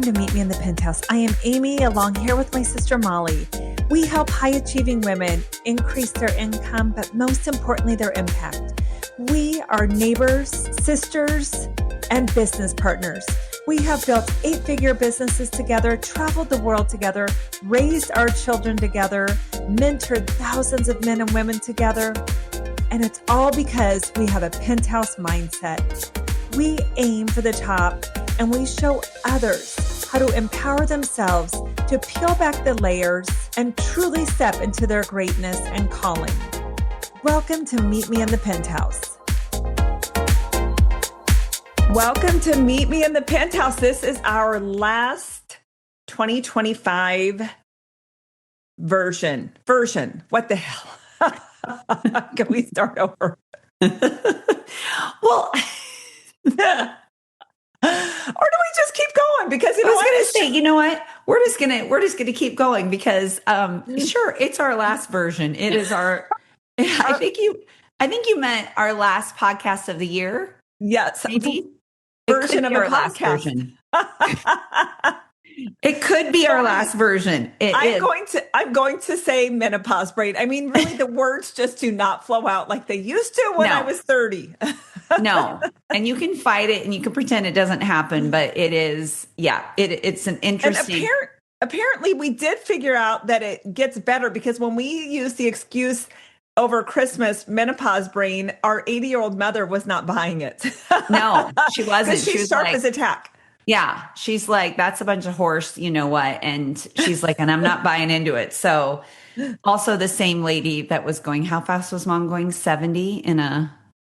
to Meet Me in the Penthouse. I am Amy, along here with my sister Molly. We help high-achieving women increase their income, but most importantly, their impact. We are neighbors, sisters, and business partners. We have built 8-figure businesses together, traveled the world together, raised our children together, mentored thousands of men and women together, and it's all because we have a penthouse mindset. We aim for the top, and we show others how to empower themselves to peel back the layers and truly step into their greatness and calling. Welcome to Meet Me in the Penthouse. Welcome to Meet Me in the Penthouse. This is our last 2025 version. What the hell? Can we start over? Well, or do we just keep going? Because I was going to say, you know what? We're just gonna keep going because, sure, it's our last version. It is our. I think you meant our last podcast of the year. Yes, maybe version of our last version. It could be our last version. I'm going to say menopause brain. I mean, really, the words just do not flow out like they used to when I was 30. No. And you can fight it and you can pretend it doesn't happen, but it is, it's an interesting. And apparently we did figure out that it gets better because when we use the excuse over Christmas, menopause brain, our 80-year-old mother was not buying it. No, she wasn't. She's sharp as a tack. Yeah. She's like, that's a bunch of horse, you know what? And she's like, and I'm not buying into it. So also the same lady that was going, how fast was mom going? 70 and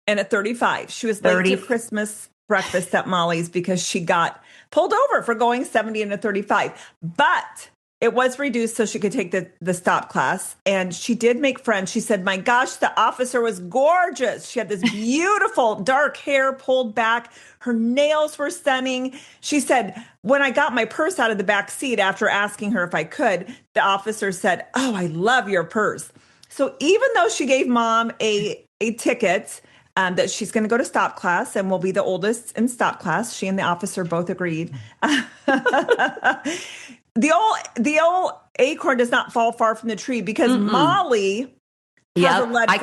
at 35. She was late to Christmas breakfast at Molly's because she got pulled over for going 70 and a 35. But it was reduced so she could take the stop class. And she did make friends. She said, my gosh, the officer was gorgeous. She had this beautiful dark hair pulled back. Her nails were stunning. She said, when I got my purse out of the back seat after asking her if I could, the officer said, oh, I love your purse. So even though she gave mom a ticket, that she's going to go to stop class and will be the oldest in stop class. She and the officer both agreed. The old acorn does not fall far from the tree because Molly has a lead foot.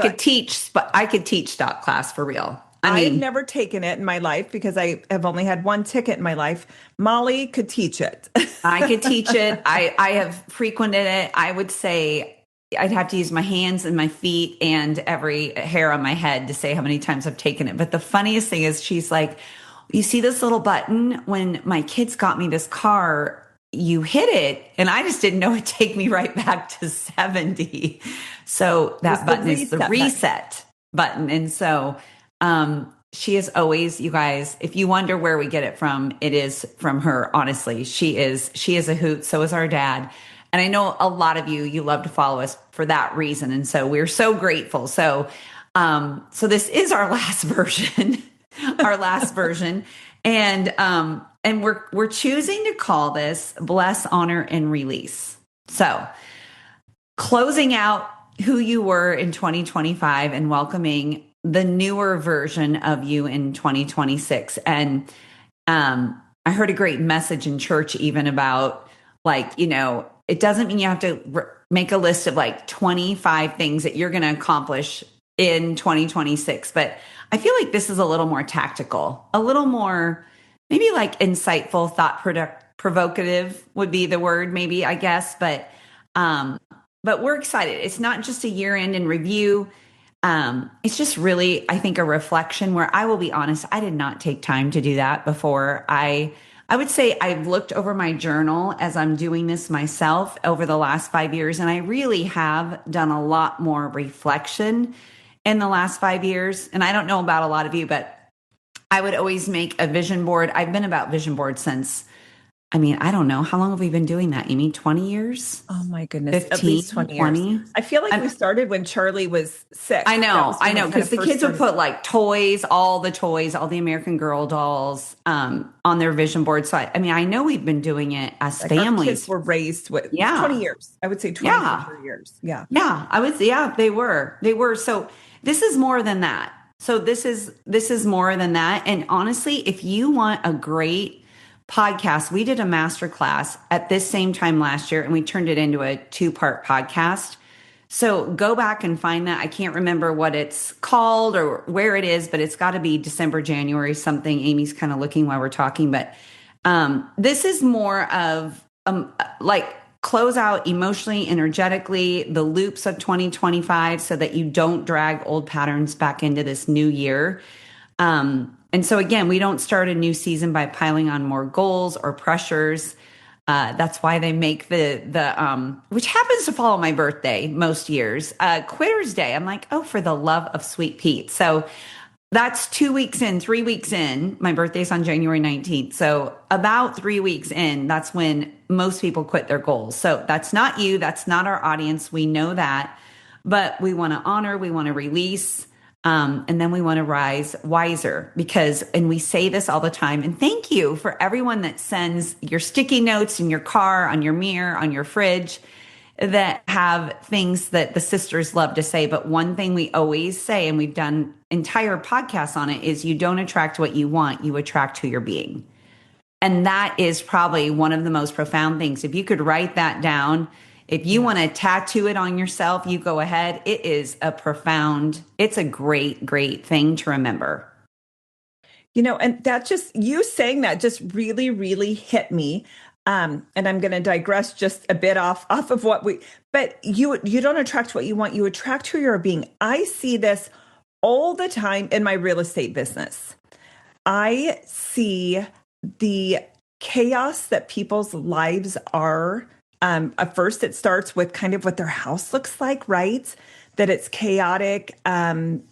I could teach stop class for real. I've never taken it in my life because I have only had one ticket in my life. Molly could teach it. I could teach it. I have frequented it. I would say I'd have to use my hands and my feet and every hair on my head to say how many times I've taken it. But the funniest thing is she's like, you see this little button? When my kids got me this car, you hit it. And I just didn't know it'd take me right back to 70. So that button is the reset button. And so she is always, you guys, if you wonder where we get it from, it is from her. Honestly, she is a hoot. So is our dad. And I know a lot of you love to follow us for that reason. And so we're so grateful. So this is our last version, And we're choosing to call this Bless, Honor, and Release. So closing out who you were in 2025 and welcoming the newer version of you in 2026. And I heard a great message in church even about it doesn't mean you have to make a list of 25 things that you're going to accomplish in 2026. But I feel like this is a little more tactical, a little more maybe insightful, provocative would be the word, maybe, I guess. But we're excited. It's not just a year end in review. It's just really, I think, a reflection where I will be honest, I did not take time to do that before. I would say I've looked over my journal as I'm doing this myself over the last 5 years, and I really have done a lot more reflection in the last 5 years. And I don't know about a lot of you, but I would always make a vision board. I've been about vision boards since, I don't know. How long have we been doing that, Amy? 20 years? Oh my goodness. 15, at least 20 years. I feel like we started when Charlie was 6. I know. Because the kids would put all the American Girl dolls on their vision board. So I know we've been doing it as families. Our kids were raised with 20 years. I would say 20 years. Yeah. Yeah. They were. So this is more than that. So this is more than that. And honestly, if you want a great podcast, we did a masterclass at this same time last year, and we turned it into a 2-part podcast. So go back and find that. I can't remember what it's called or where it is, but it's got to be December, January, something. Amy's kind of looking while we're talking, but this is more of like close out emotionally, energetically, the loops of 2025 so that you don't drag old patterns back into this new year. And so again, we don't start a new season by piling on more goals or pressures. That's why they make the which happens to follow my birthday most years, Quitter's Day. I'm like, oh, for the love of sweet Pete. So that's 2 weeks in, 3 weeks in. My birthday's on January 19th. So about 3 weeks in, that's when most people quit their goals. So that's not you. That's not our audience. We know that, but we want to honor, we want to release. And then we want to rise wiser because, and we say this all the time, and thank you for everyone that sends your sticky notes in your car, on your mirror, on your fridge that have things that the sisters love to say. But one thing we always say, and we've done entire podcasts on it, is you don't attract what you want, you attract who you're being. And that is probably one of the most profound things. If you could write that down, if you want to tattoo it on yourself, you go ahead. It is it's a great, great thing to remember. And that just, you saying that just really, really hit me. And I'm going to digress just a bit off of but you don't attract what you want. You attract who you're being. I see this all the time in my real estate business. I see the chaos that people's lives are. At first, it starts with kind of what their house looks like, right? That it's chaotic, in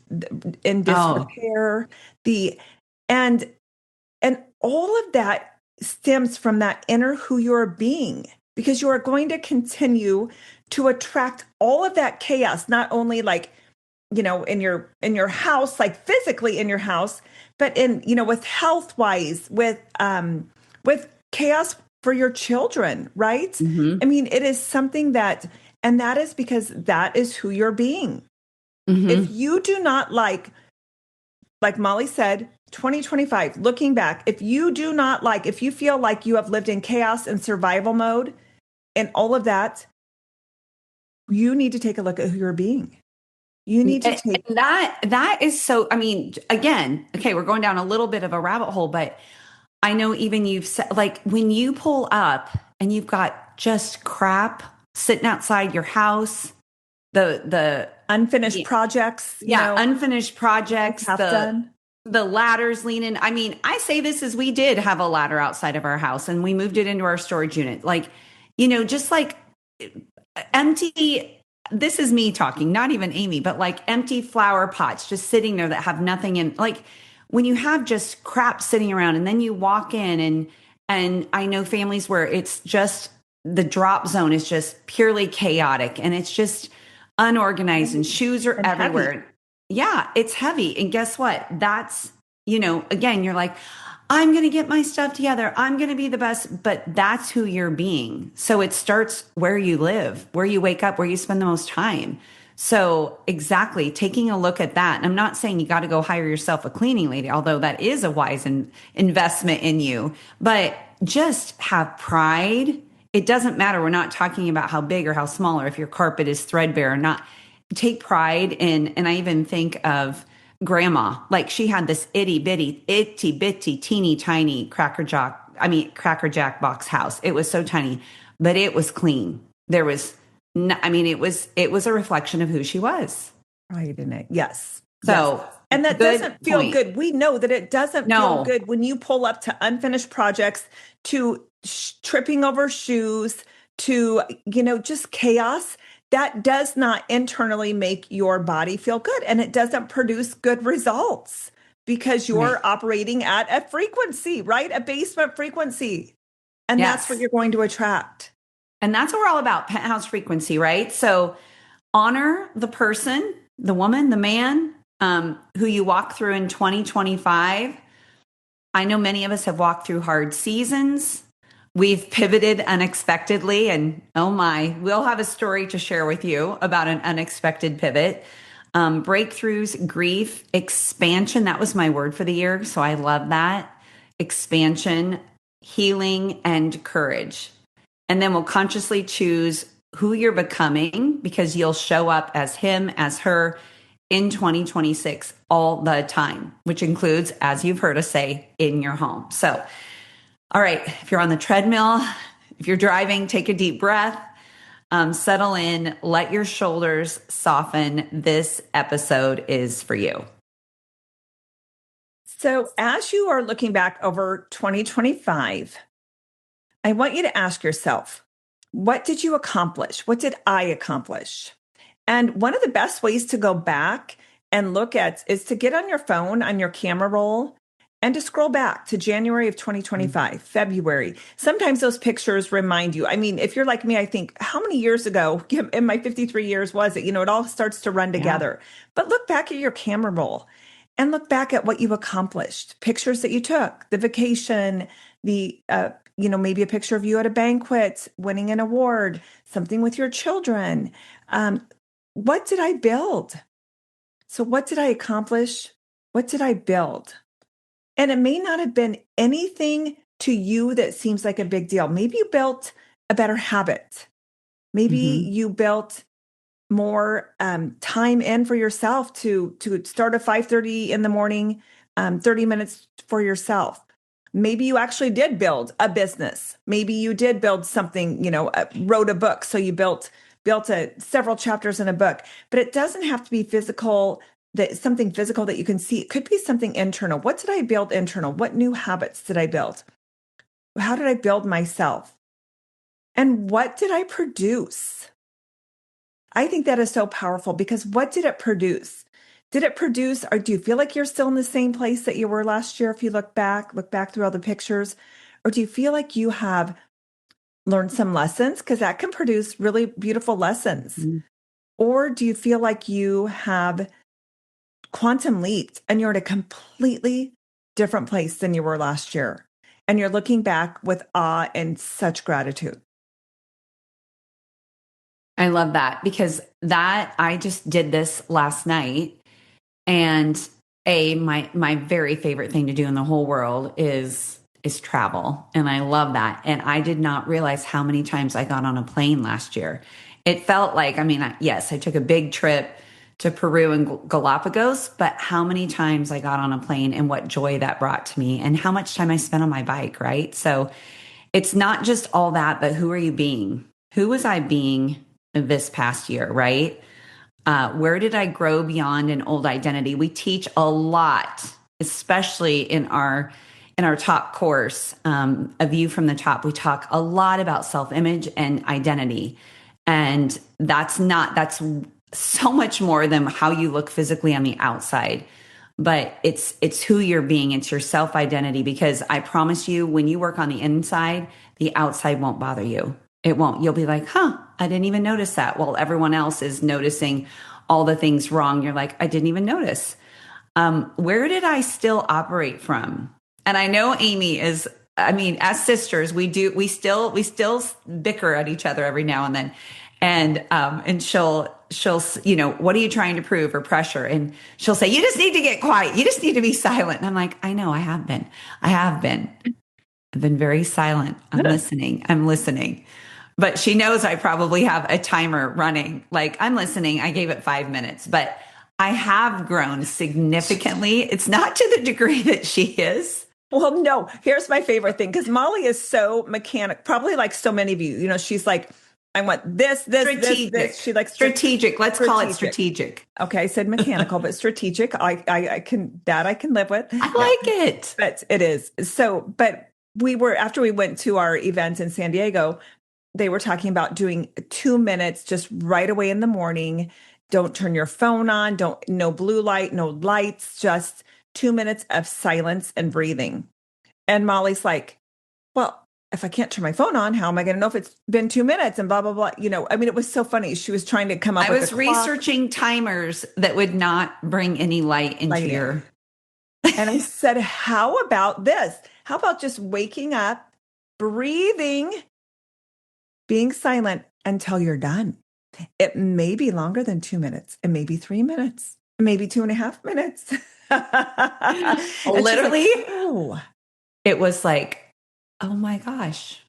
disrepair. And all of that stems from that inner who you're being, because you are going to continue to attract all of that chaos, not only like, in your house, like physically in your house, but in, with health wise, with chaos for your children, right? Mm-hmm. I mean, it is something and that is because that is who you're being. Mm-hmm. If you do not like Molly said, 2025, looking back, if you feel like you have lived in chaos and survival mode and all of that, you need to take a look at who you're being. You need to take that is so, I mean, again, okay, we're going down a little bit of a rabbit hole, but I know even you've said, like, when you pull up and you've got just crap sitting outside your house, the unfinished projects, unfinished projects, done. The ladders leaning. I mean, I say this as we did have a ladder outside of our house and we moved it into our storage unit. Like, just like empty, this is me talking, not even Amy, but like empty flower pots just sitting there that have nothing in, like, when you have just crap sitting around and then you walk in and I know families where it's just the drop zone is just purely chaotic and it's just unorganized and shoes are everywhere. Heavy. Yeah, it's heavy. And guess what? That's, again, you're like, I'm going to get my stuff together. I'm going to be the best, but that's who you're being. So it starts where you live, where you wake up, where you spend the most time. So exactly, taking a look at that. And I'm not saying you got to go hire yourself a cleaning lady, although that is a wise investment in you, but just have pride. It doesn't matter. We're not talking about how big or how small, or if your carpet is threadbare or not. Take pride in, and I even think of grandma, like she had this itty bitty, teeny tiny Cracker Jack box house. It was so tiny, but it was clean. There was it was a reflection of who she was. Pride in it. Yes. So, yes. And that doesn't feel good. We know that it doesn't feel good when you pull up to unfinished projects, to tripping over shoes, to, just chaos. That does not internally make your body feel good. And it doesn't produce good results because you're operating at a frequency, right? A basement frequency. And that's what you're going to attract. And that's what we're all about, penthouse frequency, right? So honor the person, the woman, the man who you walk through in 2025. I know many of us have walked through hard seasons. We've pivoted unexpectedly, and oh my, we'll have a story to share with you about an unexpected pivot. Breakthroughs, grief, expansion. That was my word for the year. So I love that. Expansion. healing, and courage. And then we'll consciously choose who you're becoming, because you'll show up as him, as her in 2026 all the time, which includes, as you've heard us say, in your home. So, all right, if you're on the treadmill, if you're driving, take a deep breath, settle in, let your shoulders soften. This episode is for you. So, as you are looking back over 2025, I want you to ask yourself, what did you accomplish? What did I accomplish? And one of the best ways to go back and look at is to get on your phone, on your camera roll, and to scroll back to January of 2025, February. Sometimes those pictures remind you. I mean, if you're like me, I think, how many years ago in my 53 years was it? It all starts to run together. Yeah. But look back at your camera roll and look back at what you accomplished, pictures that you took, the vacation, the, maybe a picture of you at a banquet, winning an award, something with your children. What did I build? So what did I accomplish? What did I build? And it may not have been anything to you that seems like a big deal. Maybe you built a better habit. Maybe you built more time in for yourself to start at 5:30 in the morning, 30 minutes for yourself. Maybe you actually did build a business. Maybe you did build something, wrote a book. So you built several chapters in a book, but it doesn't have to be physical, something physical that you can see. It could be something internal. What did I build internal? What new habits did I build? How did I build myself? And what did I produce? I think that is so powerful, because what did it produce? Did it produce, or do you feel like you're still in the same place that you were last year? If you look back through all the pictures, or do you feel like you have learned some lessons? Because that can produce really beautiful lessons. Mm-hmm. Or do you feel like you have quantum leaped and you're at a completely different place than you were last year, and you're looking back with awe and such gratitude? I love that, because I just did this last night, and my very favorite thing to do in the whole world is travel. And I love that. And I did not realize how many times I got on a plane last year. It felt like, yes, I took a big trip to Peru and Galapagos, but how many times I got on a plane and what joy that brought to me, and how much time I spent on my bike, right? So it's not just all that, but who are you being? Who was I being this past year, right? Where did I grow beyond an old identity? We teach a lot, especially in our top course, A View from the Top. We talk a lot about self-image and identity. And that's so much more than how you look physically on the outside. But it's who you're being. It's your self-identity, because I promise you, when you work on the inside, the outside won't bother you. It won't. You'll be like, I didn't even notice that. While everyone else is noticing all the things wrong, you're like, I didn't even notice. Where did I still operate from? And I know Amy is, as sisters, we still bicker at each other every now and then. And she'll, what are you trying to prove, or pressure? And she'll say, you just need to get quiet. You just need to be silent. And I'm like, I know, I have been. I've been very silent. I'm listening. But she knows I probably have a timer running. Like, I'm listening. I gave it 5 minutes, but I have grown significantly. It's not to the degree that she is. Well, no, here's my favorite thing, because Molly is so mechanic, probably like so many of you, she's like, I want this, strategic. This. She likes strategic. Let's call it strategic. Okay, I said mechanical, but strategic. I can live with. I like it. But it is. So, but after we went to our event in San Diego, they were talking about doing 2 minutes just right away in the morning. Don't turn your phone on. No blue light, no lights, just 2 minutes of silence and breathing. And Molly's like, well, if I can't turn my phone on, how am I going to know if it's been 2 minutes and blah, blah, blah. It was so funny. She was trying to come up with I was researching timers that would not bring any light into your... And I said, how about this? How about just waking up, breathing, being silent until you're done? It may be longer than 2 minutes. It may be 3 minutes, maybe 2.5 minutes. Literally, it was like, Oh my gosh.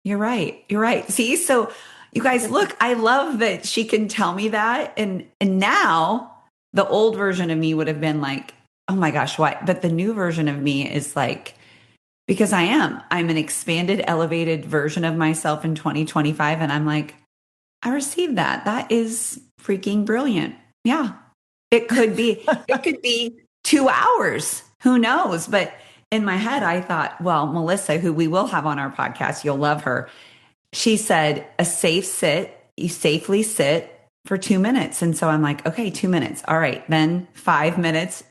You're right. You're right. See, so you guys, look, I love that she can tell me that. And now the old version of me would have been like, oh my gosh, what? But the new version of me is like, because I'm an expanded, elevated version of myself in 2025. And I'm like, I received that. That is freaking brilliant. Yeah. It could be 2 hours. Who knows? But in my head, I thought, well, Melissa, who we will have on our podcast, you'll love her. She said a safe sit, you safely sit for 2 minutes. And so I'm like, okay, 2 minutes. All right. Then 5 minutes.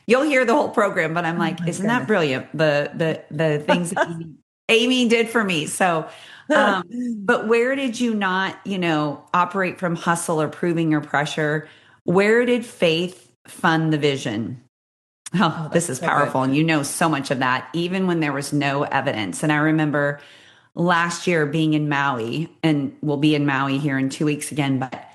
You'll hear the whole program, but I'm Oh like, my isn't that goodness. brilliant? The things that Amy did for me. So, but where did you not, operate from hustle or proving or pressure? Where did faith fund the vision? Oh, Oh, this that's is so good. powerful. And you know so much of that, even when there was no evidence. And I remember last year being in Maui, and we'll be in Maui here in 2 weeks again, but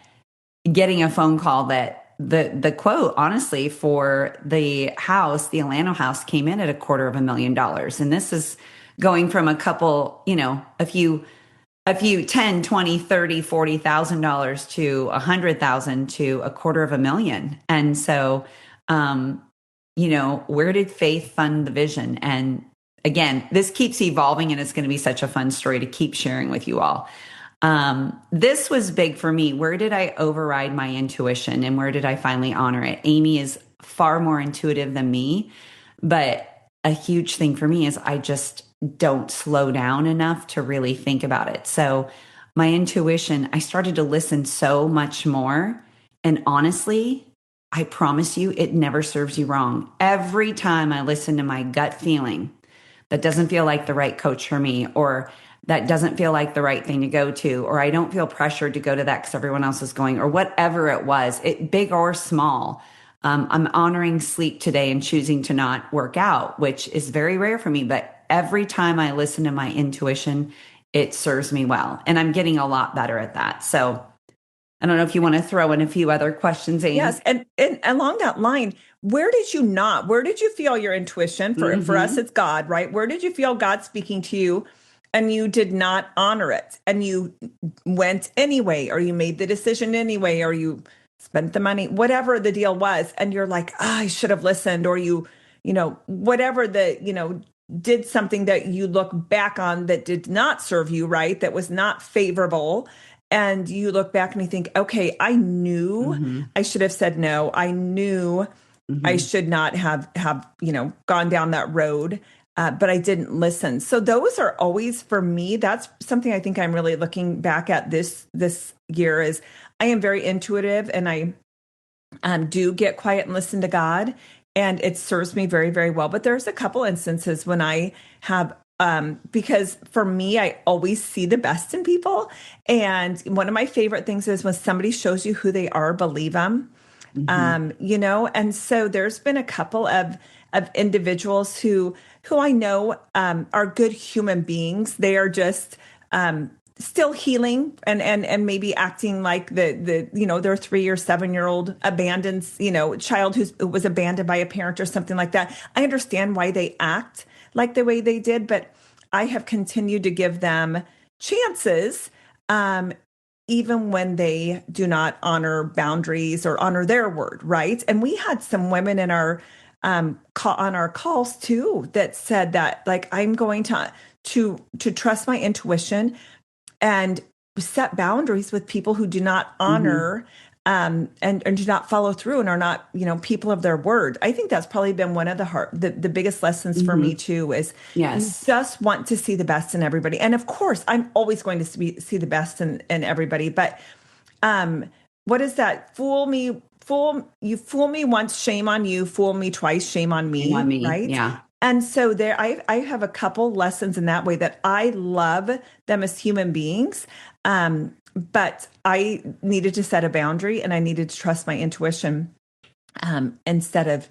getting a phone call that the quote, honestly, for the house, the Alano house, came in at $250,000. And this is going from a couple, a few 10, 20, 30, $40,000 to 100,000 to $250,000. And so where did faith fund the vision? And again, this keeps evolving, and it's going to be such a fun story to keep sharing with you all. This was big for me. Where did I override my intuition, and where did I finally honor it? Amy is far more intuitive than me, but a huge thing for me is I just don't slow down enough to really think about it. So my intuition, I started to listen so much more. And honestly, I promise you, it never serves you wrong. Every time I listen to my gut feeling that doesn't feel like the right coach for me, or that doesn't feel like the right thing to go to, or I don't feel pressured to go to that because everyone else is going, or whatever it was, big or small. I'm honoring sleep today and choosing to not work out, which is very rare for me. But every time I listen to my intuition, it serves me well. And I'm getting a lot better at that. So I don't know if you want to throw in a few other questions, Amy. Yes, and along that line, where did you not? Where did you feel your intuition? For us, Mm-hmm. it's God, right? Where did you feel God speaking to you, and you did not honor it, and you went anyway, or you made the decision anyway, or you spent the money, whatever the deal was, and you're like, I should have listened, or whatever did something that you look back on that did not serve you right, that was not favorable. And you look back and you think, okay, I knew Mm-hmm. I should have said no. I knew I Mm-hmm. should not have gone down that road, but I didn't listen. So those are always for me. That's something I think I'm really looking back at this year is I am very intuitive, and I do get quiet and listen to God, and it serves me very, very well. But there's a couple instances when I have, because for me, I always see the best in people. And one of my favorite things is when somebody shows you who they are, believe them. Mm-hmm. And so there's been a couple of individuals who I know are good human beings. They are just still healing and maybe acting like their 3 or 7 year old abandoned child who was abandoned by a parent or something like that. I understand why they act like the way they did, but I have continued to give them chances. Even when they do not honor boundaries or honor their word, right? And we had some women in our on our calls too that said that, like, I'm going to trust my intuition and set boundaries with people who do not Mm-hmm. honor and do not follow through and are not people of their word. I think that's probably been one of the biggest lessons for me Mm-hmm. too, is you Yes. just want to see the best in everybody. And of course, I'm always going to see the best in everybody, but what is that? Fool me once, shame on you. Fool me twice, shame on Shame on me. me. Right. Yeah. And so I have a couple lessons in that way that I love them as human beings. But I needed to set a boundary, and I needed to trust my intuition, instead of,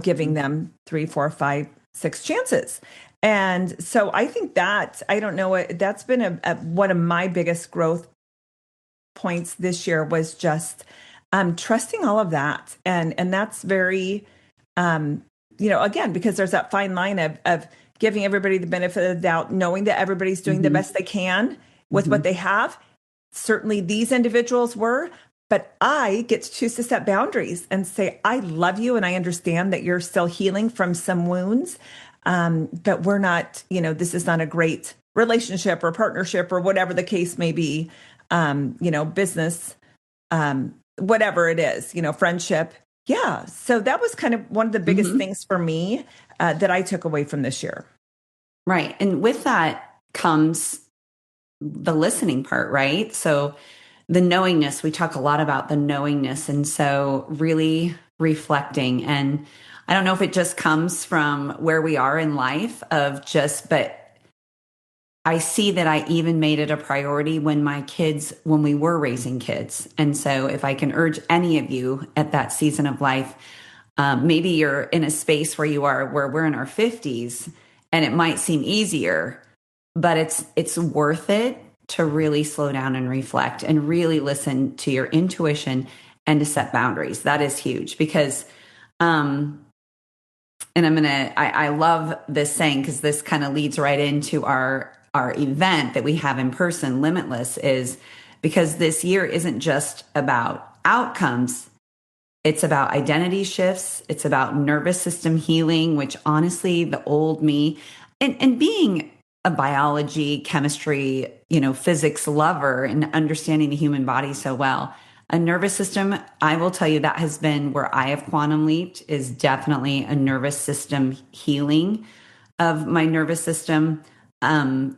giving them 3, 4, 5, 6 chances. And so I think that, I don't know, that's been one of my biggest growth points this year, was just trusting all of that. And that's very, again, because there's that fine line of giving everybody the benefit of the doubt, knowing that everybody's doing the best they can with what they have. Certainly these individuals were, but I get to choose to set boundaries and say, I love you and I understand that you're still healing from some wounds. But we're not, this is not a great relationship or partnership or whatever the case may be, business, whatever it is, friendship. Yeah. So that was kind of one of the biggest things for me that I took away from this year. Right. And with that comes the listening part, right? So the knowingness, we talk a lot about the knowingness. And so really reflecting. And I don't know if it just comes from where we are in life but I see that I even made it a priority when we were raising kids. And so if I can urge any of you at that season of life, maybe you're in a space where we're in our 50s and it might seem easier, but it's worth it to really slow down and reflect and really listen to your intuition and to set boundaries. That is huge because, and I love this saying because this kind of leads right into our event that we have in person, Limitless, is because this year isn't just about outcomes. It's about identity shifts. It's about nervous system healing, which honestly, the old me and being a biology, chemistry, physics lover and understanding the human body so well, a nervous system, I will tell you that has been where I have quantum leaped is definitely a nervous system healing of my nervous system,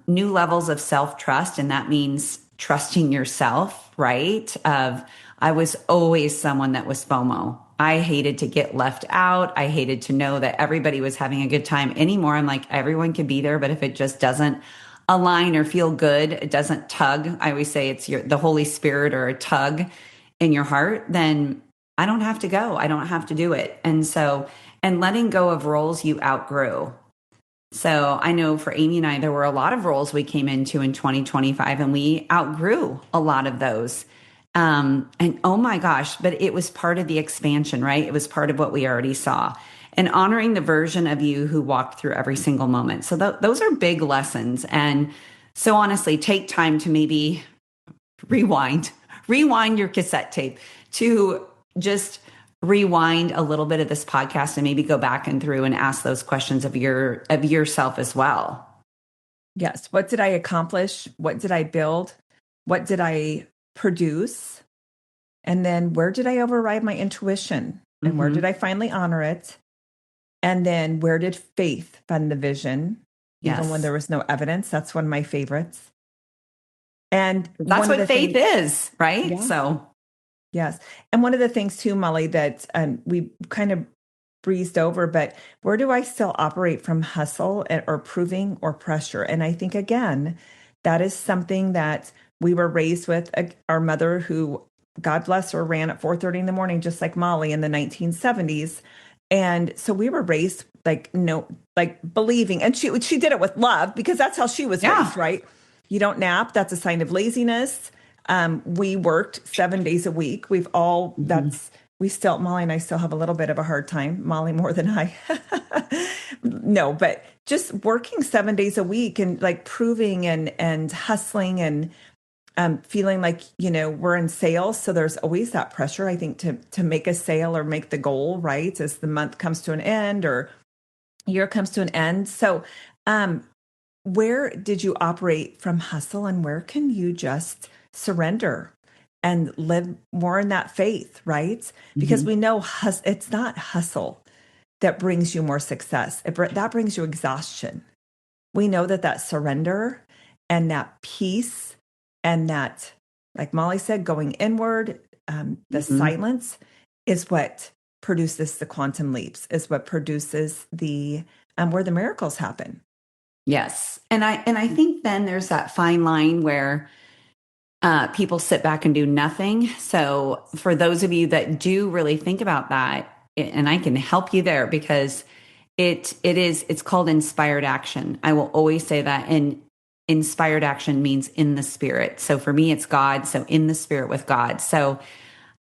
new levels of self-trust. And that means trusting yourself, right? I was always someone that was FOMO. I hated to get left out. I hated to know that everybody was having a good time anymore. I'm like, everyone can be there, but if it just doesn't align or feel good, it doesn't tug. I always say it's the Holy Spirit or a tug in your heart, then I don't have to go. I don't have to do it. And letting go of roles you outgrew. So I know for Amy and I, there were a lot of roles we came into in 2025 and we outgrew a lot of those. And oh my gosh, but it was part of the expansion, right? It was part of what we already saw and honoring the version of you who walked through every single moment. So those are big lessons. And so honestly, take time to maybe rewind your cassette tape to just rewind a little bit of this podcast and maybe go back and through and ask those questions of yourself as well. Yes. What did I accomplish? What did I build? What did I produce? And then where did I override my intuition? And where did I finally honor it? And then where did faith fund the vision? Even when there was no evidence. That's one of my favorites. And that's what faith is, right? Yeah. So yes. And one of the things too, Molly, that we kind of breezed over, but where do I still operate from hustle or proving or pressure? And I think, again, that is something that we were raised with. Our mother, who, God bless her, ran at 4:30 in the morning, just like Molly in the 1970s. And so we were raised believing, and she did it with love because that's how she was raised, right? You don't nap. That's a sign of laziness. We worked 7 days a week. We still, Molly and I still have a little bit of a hard time, Molly more than I. No, but just working 7 days a week and like proving and hustling and feeling like, we're in sales. So there's always that pressure, I think, to make a sale or make the goal, right? As the month comes to an end or year comes to an end. So where did you operate from hustle and where can you just surrender and live more in that faith, right? Because we know it's not hustle that brings you more success. That brings you exhaustion. We know that surrender and that peace and that, like Molly said, going inward, the silence is what produces the quantum leaps, is what produces the where the miracles happen. Yes. And I think then there's that fine line where people sit back and do nothing. So for those of you that do really think about that, and I can help you there because it's called inspired action. I will always say that. And inspired action means in the spirit. So for me, it's God. So in the spirit with God. So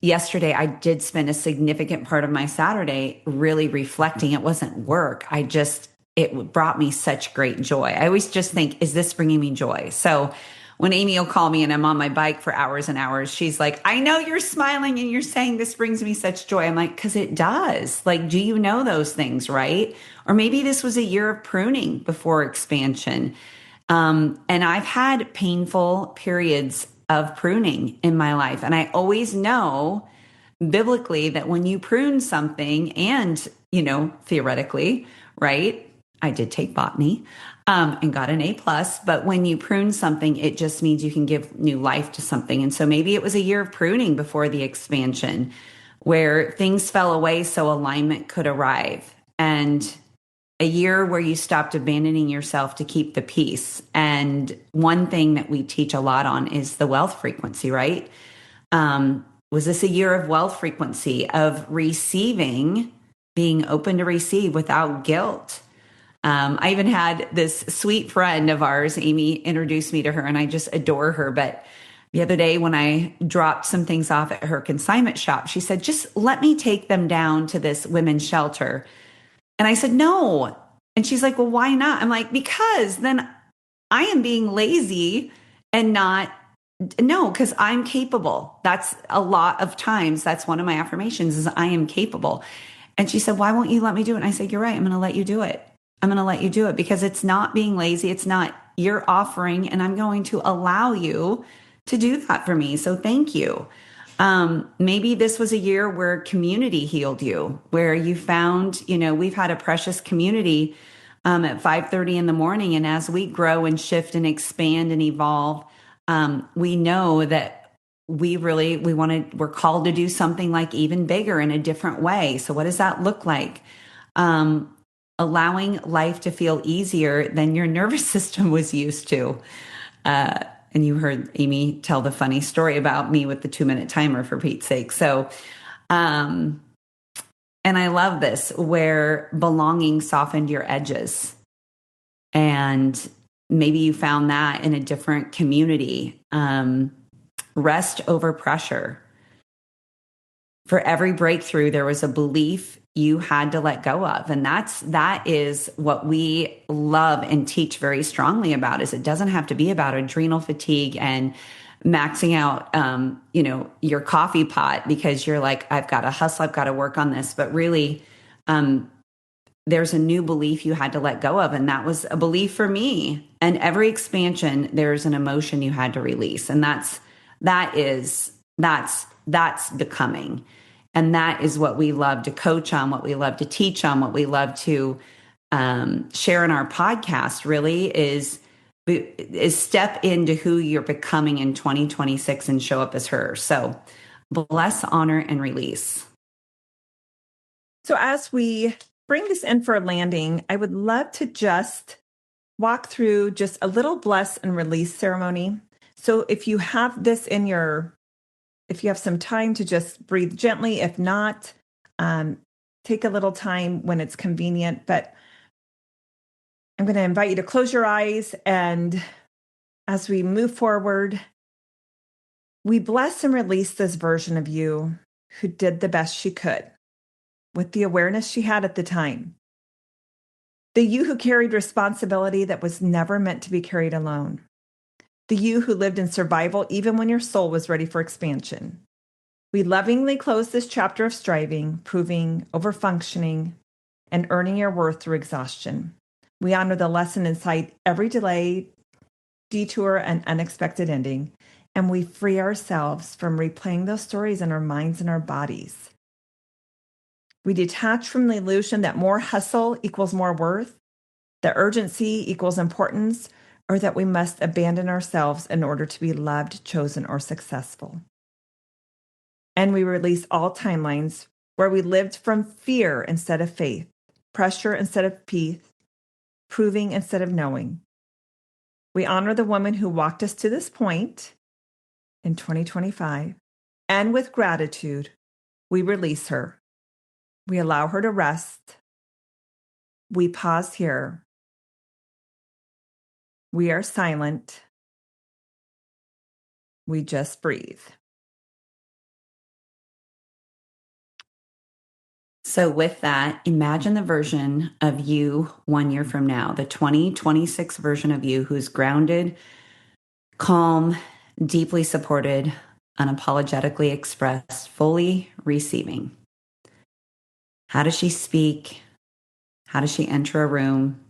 yesterday I did spend a significant part of my Saturday really reflecting. It wasn't work. I just it brought me such great joy. I always just think, is this bringing me joy? So when Amy will call me and I'm on my bike for hours and hours, she's like, I know you're smiling and you're saying this brings me such joy. I'm like, because it does. Like, do you know those things, right? Or maybe this was a year of pruning before expansion. And I've had painful periods of pruning in my life. And I always know biblically that when you prune something and, theoretically, right? I did take botany and got an A+, but when you prune something, it just means you can give new life to something. And so maybe it was a year of pruning before the expansion where things fell away so alignment could arrive. And a year where you stopped abandoning yourself to keep the peace. And one thing that we teach a lot on is the wealth frequency, right? Was this a year of wealth frequency, of receiving, being open to receive without guilt? I even had this sweet friend of ours, Amy, introduced me to her, and I just adore her. But the other day when I dropped some things off at her consignment shop, she said, just let me take them down to this women's shelter. And I said, no. And she's like, well, why not? I'm like, because then I am being lazy and not, no, because I'm capable. That's a lot of times. That's one of my affirmations is I am capable. And she said, why won't you let me do it? And I said, you're right. I'm going to let you do it. I'm going to let you do it because it's not being lazy. It's not your offering. And I'm going to allow you to do that for me. So thank you. Maybe this was a year where community healed you, where you found, we've had a precious community at 5:30 in the morning. And as we grow and shift and expand and evolve, we know that we're called to do something like even bigger in a different way. So what does that look like? Allowing life to feel easier than your nervous system was used to. And you heard Amy tell the funny story about me with the 2-minute timer, for Pete's sake. So, and I love this, where belonging softened your edges. And maybe you found that in a different community. Rest over pressure. For every breakthrough, there was a belief you had to let go of. And that is what we love and teach very strongly about, is it doesn't have to be about adrenal fatigue and maxing out, your coffee pot because you're like, I've got to hustle, I've got to work on this. But really, there's a new belief you had to let go of. And that was a belief for me. And every expansion, there's an emotion you had to release. And that's becoming. And that is what we love to coach on, what we love to teach on, what we love to share in our podcast really is step into who you're becoming in 2026 and show up as her. So bless, honor, and release. So as we bring this in for a landing, I would love to just walk through just a little bless and release ceremony. So if you have this if you have some time to just breathe gently, if not, take a little time when it's convenient. But I'm going to invite you to close your eyes. And as we move forward, we bless and release this version of you who did the best she could with the awareness she had at the time. The you who carried responsibility that was never meant to be carried alone. The you who lived in survival even when your soul was ready for expansion. We lovingly close this chapter of striving, proving, overfunctioning, and earning your worth through exhaustion. We honor the lesson inside every delay, detour, and unexpected ending, and we free ourselves from replaying those stories in our minds and our bodies. We detach from the illusion that more hustle equals more worth, that urgency equals importance, or that we must abandon ourselves in order to be loved, chosen, or successful. And we release all timelines where we lived from fear instead of faith, pressure instead of peace, proving instead of knowing. We honor the woman who walked us to this point in 2025, and with gratitude, we release her. We allow her to rest. We pause here. We are silent. We just breathe. So with that, imagine the version of you 1 year from now, the 2026 version of you who's grounded, calm, deeply supported, unapologetically expressed, fully receiving. How does she speak? How does she enter a room?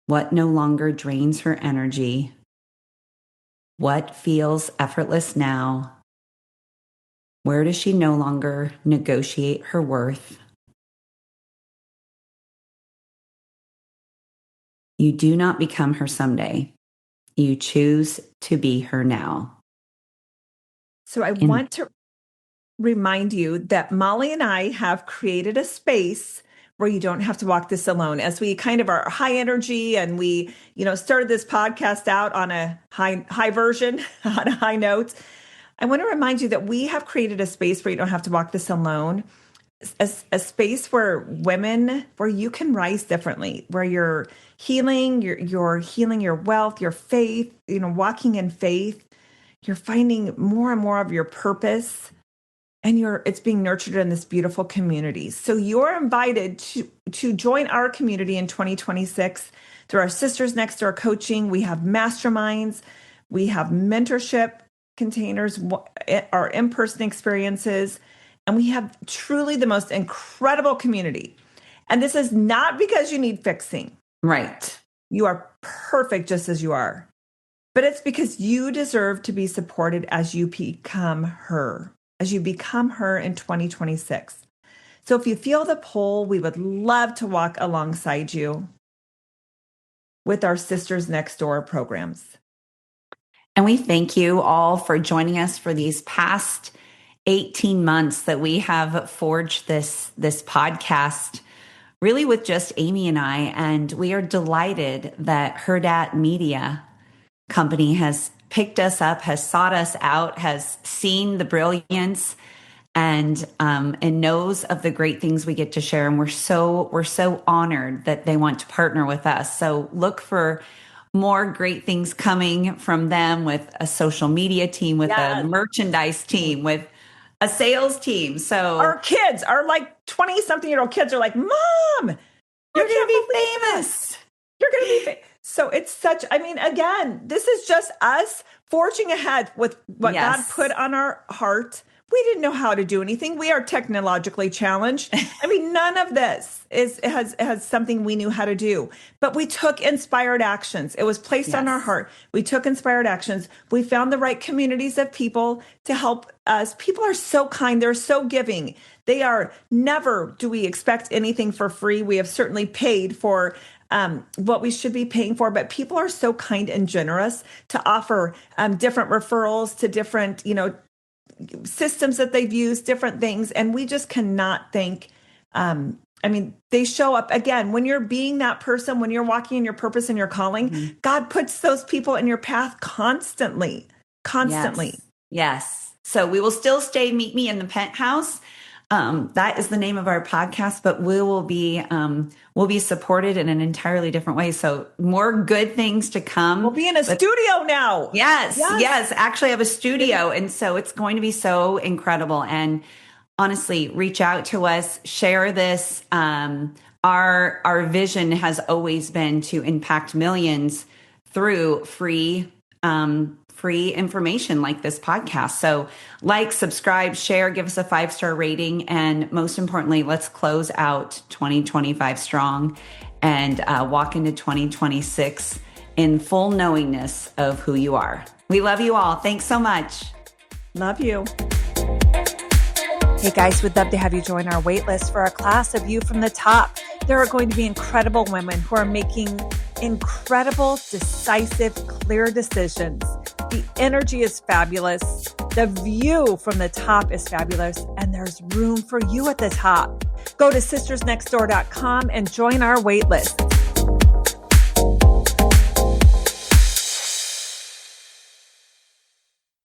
What no longer drains her energy? What feels effortless now? Where does she no longer negotiate her worth? You do not become her someday. You choose to be her now. So I want to remind you that Molly and I have created a space where you don't have to walk this alone. As we kind of are high energy and we, started this podcast out on a high version, on a high note. I want to remind you that we have created a space where you don't have to walk this alone. A space where you can rise differently, where you're healing, you're healing your wealth, your faith, walking in faith. You're finding more and more of your purpose, and it's being nurtured in this beautiful community. So you're invited to join our community in 2026 through our Sisters Next Door coaching. We have masterminds, we have mentorship containers, our in-person experiences, and we have truly the most incredible community. And this is not because you need fixing. Right. You are perfect just as you are. But it's because you deserve to be supported as you become her in 2026. So if you feel the pull, we would love to walk alongside you with our Sisters Next Door programs. And we thank you all for joining us for these past 18 months that we have forged this podcast, really with just Amy and I. And we are delighted that Herdat Media Company has picked us up, has sought us out, has seen the brilliance and knows of the great things we get to share. And we're so honored that they want to partner with us. So look for more great things coming from them, with a social media team, with a merchandise team, with a sales team. So our kids, our 20-something-year-old kids are like, Mom, you're going to be famous. You're going to be famous. So it's again, this is just us forging ahead with what God put on our heart. We didn't know how to do anything. We are technologically challenged. None of this has something we knew how to do, but we took inspired actions. It was placed on our heart. We took inspired actions. We found the right communities of people to help us. People are so kind. They're so giving. They are never do we expect anything for free. We have certainly paid for what we should be paying for, but people are so kind and generous to offer different referrals to different, systems that they've used, different things. And we just cannot thank, they show up again, when you're being that person, when you're walking in your purpose and your calling, God puts those people in your path constantly. Yes. So we will still meet me in the penthouse. That is the name of our podcast, but we'll be supported in an entirely different way. So more good things to come. We'll be in a studio now. Yes. Actually, I have a studio. And so it's going to be so incredible. And honestly, reach out to us, share this. Our vision has always been to impact millions through free information like this podcast. So subscribe, share, give us a 5-star rating. And most importantly, let's close out 2025 strong and walk into 2026 in full knowingness of who you are. We love you all. Thanks so much. Love you. Hey guys, we'd love to have you join our waitlist for our class of You from the Top. There are going to be incredible women who are making incredible, decisive, clear decisions. The energy is fabulous. The view from the top is fabulous. And there's room for you at the top. Go to sistersnextdoor.com and join our waitlist.